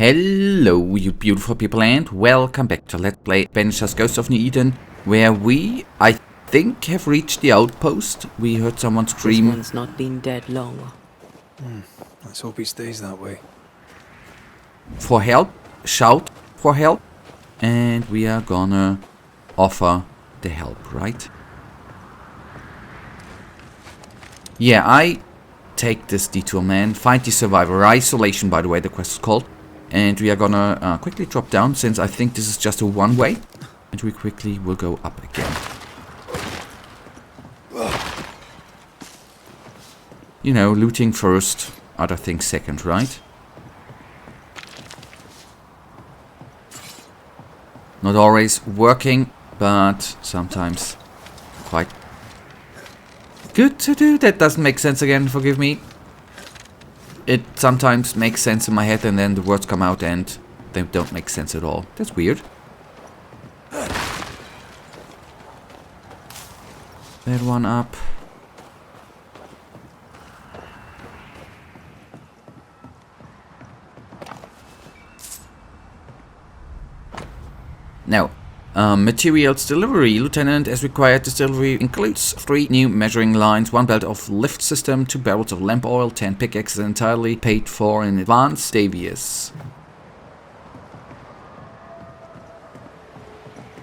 Hello, you beautiful people, and welcome back to Let's Play Banishers Ghost of New Eden, where we, I think, have reached the outpost. We heard someone scream. This one's not been dead long. Let's hope he stays that way. For help, shout for help, and we are gonna offer the help, right? Yeah, I take this detour, man. Find the survivor. Isolation, by the way, the quest is called. And we are gonna quickly drop down, since I think this is just a one-way. And we quickly will go up again. You know, looting first, other things second, right? Not always working, but sometimes quite good to do. That doesn't make sense again, forgive me. It sometimes makes sense in my head and then the words come out and they don't make sense at all. That's weird. That one up. Now, materials delivery. Lieutenant, as required, this delivery includes 3 new measuring lines, 1 belt of lift system, 2 barrels of lamp oil, 10 pickaxes entirely paid for in advance. Davies.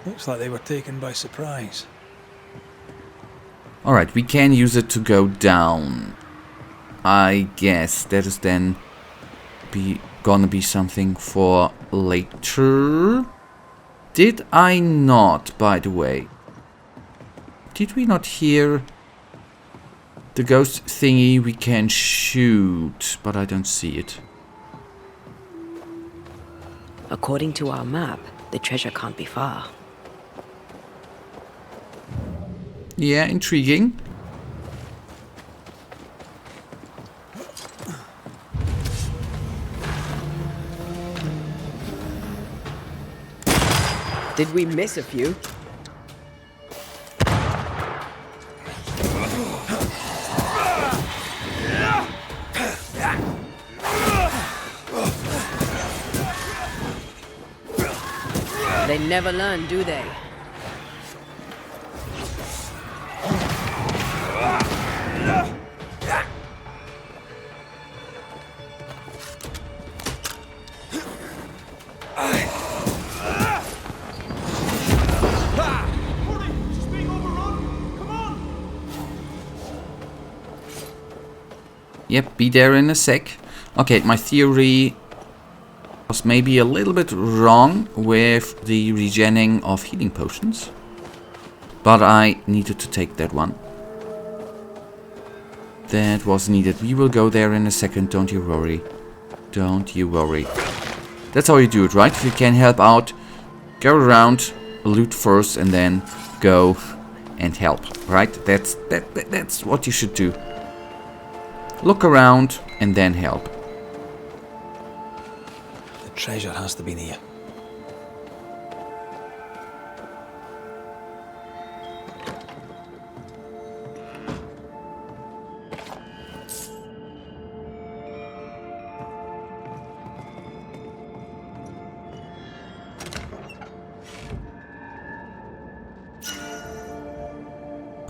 Looks like they were taken by surprise. Alright, we can use it to go down. I guess that is then gonna be something for later. Did I not, by the way? Did we not hear the ghost thingy we can shoot? But I don't see it. According to our map, the treasure can't be far. Yeah, intriguing. Did we miss a few? They never learn, do they? Yep, be there in a sec. Okay, my theory was maybe a little bit wrong with the regenning of healing potions. But I needed to take that one. That was needed. We will go there in a second, don't you worry. Don't you worry. That's how you do it, right? If you can help out, go around, loot first, and then go and help, right? That's what you should do. Look around and then help. The treasure has to be near.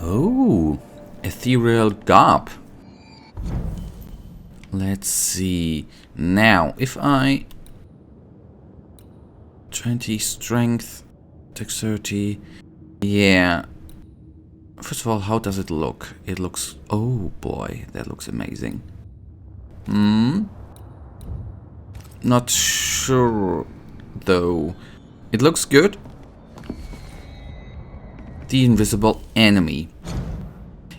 Oh, ethereal garb. Let's see. Now, if I 20 strength, dexterity. Yeah. First of all, how does it look? It looks, oh boy, that looks amazing. Not sure though. It looks good. The invisible enemy.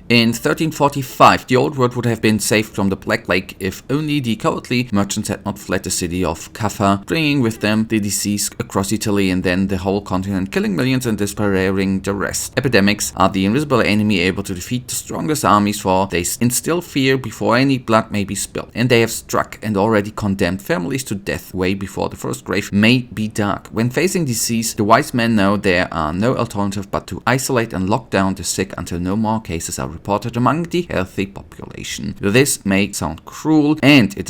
In 1345, the old world would have been saved from the Black Lake if only the cowardly merchants had not fled the city of Kaffa, bringing with them the disease across Italy and then the whole continent, killing millions and despairing the rest. Epidemics are the invisible enemy, able to defeat the strongest armies, for they instill fear before any blood may be spilled. And they have struck and already condemned families to death way before the first grave may be dark. When facing disease, the wise men know there are no alternative but to isolate and lock down the sick until no more cases are reported among the healthy population. This may sound cruel, and it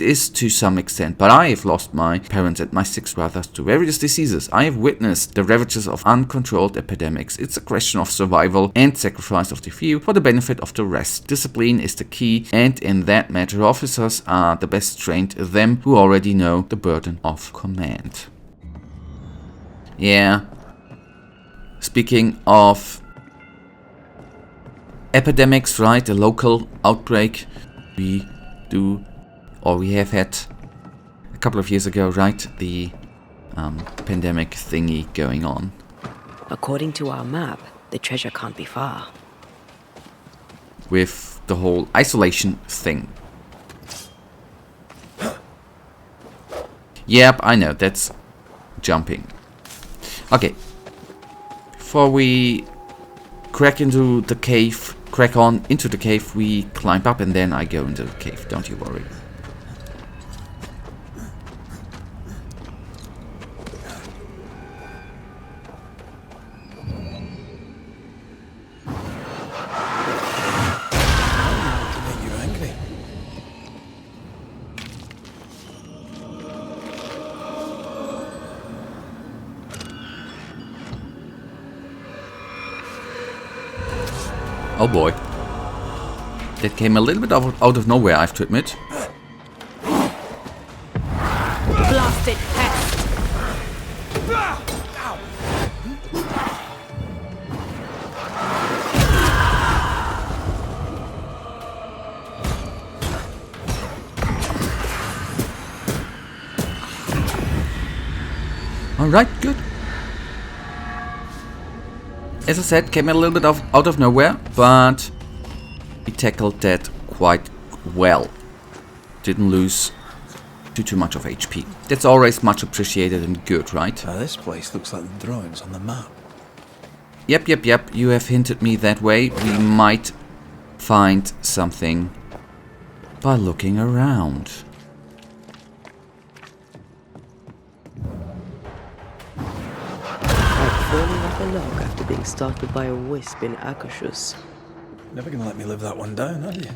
is to some extent, but I have lost my parents and my 6 brothers to various diseases. I have witnessed the ravages of uncontrolled epidemics. It's a question of survival and sacrifice of the few for the benefit of the rest. Discipline is the key, and in that matter officers are the best trained, them who already know the burden of command. Yeah. Speaking of epidemics, right? A local outbreak we have had a couple of years ago, right? The pandemic thingy going on. According to our map, the treasure can't be far. With the whole isolation thing. Yep, I know, that's jumping. Okay. Before we crack on into the cave, we climb up and then I go into the cave, don't you worry. Oh boy. That came a little bit out of nowhere, I have to admit. Blasted pest! Alright, good. As I said, came a little bit out of nowhere, but we tackled that quite well. Didn't lose too much of HP. That's always much appreciated and good, right? Now this place looks like the drawings on the map. Yep. You have hinted me that way. We might find something by looking around. Falling off a log after being startled by a wisp in Akashus. Never gonna let me live that one down, are you?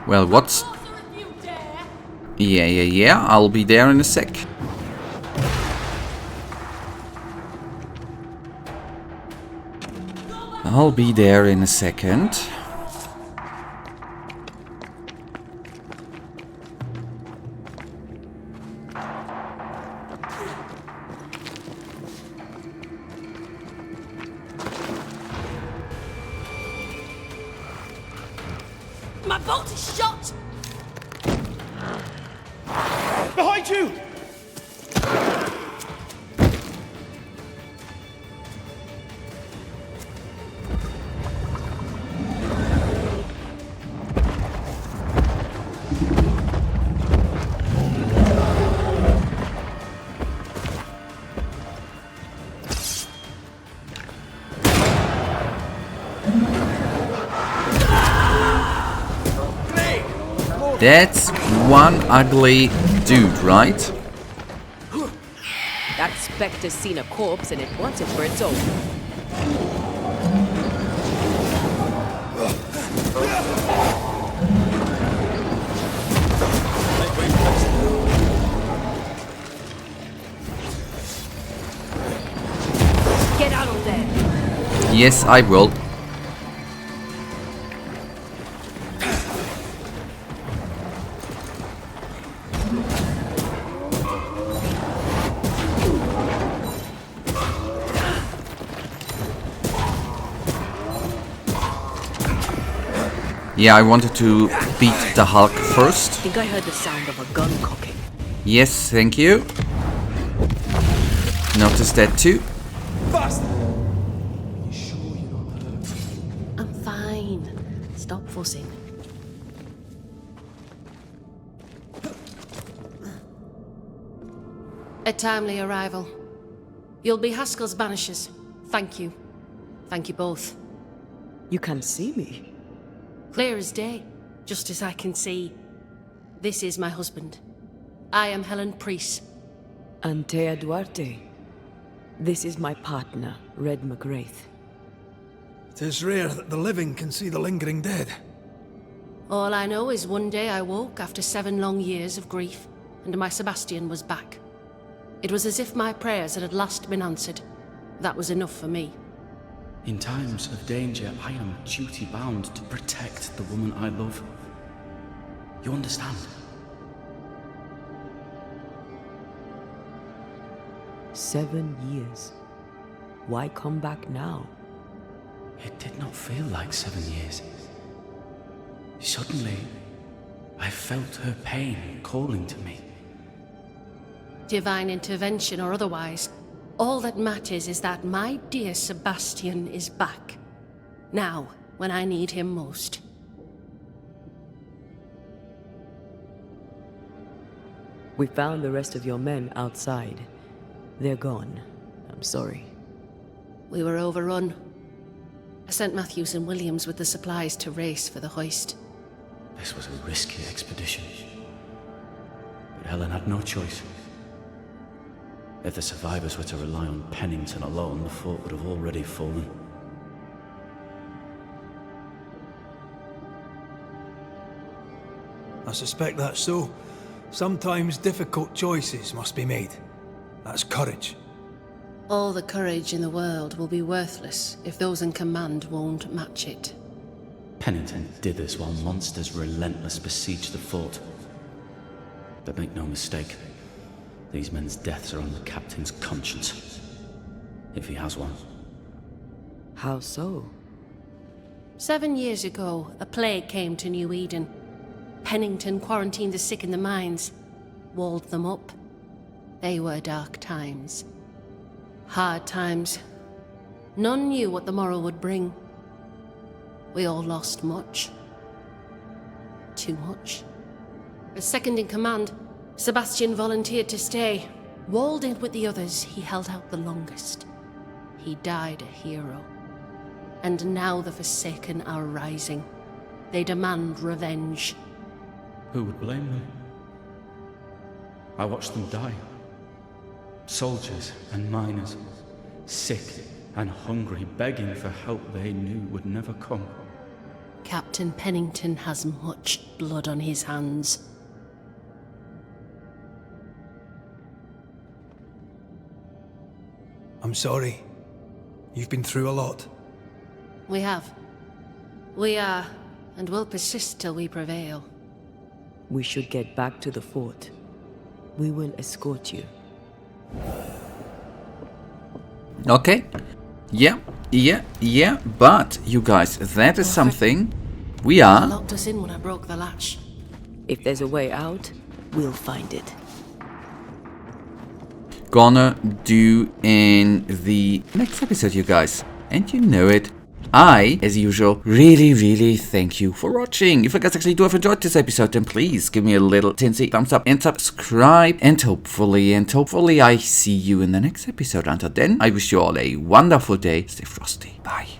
Well, what's... Yeah, I'll be there in a sec. I'll be there in a second. My bolt is shot! Behind you! That's one ugly dude, right? That specter's seen a corpse and it wants it for its own. Get out of there! Yes, I will. Yeah, I wanted to beat the Hulk first. I think I heard the sound of a gun cocking. Yes, thank you. Noticed that too. I'm fine. Foreseen. A timely arrival. You'll be Haskell's Banishers. Thank you. Thank you both. You can see me. Clear as day, just as I can see. This is my husband. I am Helen Priest. Antea Duarte. This is my partner, Red McGrath. It is rare that the living can see the lingering dead. All I know is one day I woke after 7 long years of grief, and my Sebastian was back. It was as if my prayers had at last been answered. That was enough for me. In times of danger, I am duty-bound to protect the woman I love. You understand? 7 years. Why come back now? It did not feel like 7 years. Suddenly, I felt her pain calling to me. Divine intervention or otherwise, all that matters is that my dear Sebastian is back. Now, when I need him most. We found the rest of your men outside. They're gone. I'm sorry. We were overrun. I sent Matthews and Williams with the supplies to race for the hoist. This was a risky expedition. But Helen had no choice. If the survivors were to rely on Pennington alone, the fort would have already fallen. I suspect that's so. Sometimes difficult choices must be made. That's courage. All the courage in the world will be worthless if those in command won't match it. Pennington did this while monsters relentless besieged the fort. But make no mistake, these men's deaths are on the captain's conscience. If he has one. How so? 7 years ago, a plague came to New Eden. Pennington quarantined the sick in the mines, walled them up. They were dark times. Hard times. None knew what the morrow would bring. We all lost much. Too much. As second in command, Sebastian volunteered to stay. Walled in with the others, he held out the longest. He died a hero. And now the Forsaken are rising. They demand revenge. Who would blame them? I watched them die. Soldiers and miners, sick and hungry, begging for help they knew would never come. Captain Pennington has much blood on his hands. I'm sorry. You've been through a lot. We have. We are, and will persist till we prevail. We should get back to the fort. We will escort you. Okay. Yeah. But, you guys, that is something we They are... locked us in when I broke the latch. If there's a way out, we'll find it. gonna do in the next episode, you guys. And you know it. I, as usual, really thank you for watching. If you guys actually do have enjoyed this episode, then please give me a little tinsy thumbs up and subscribe. And hopefully I see you in the next episode. Until then, I wish you all a wonderful day. Stay frosty. Bye.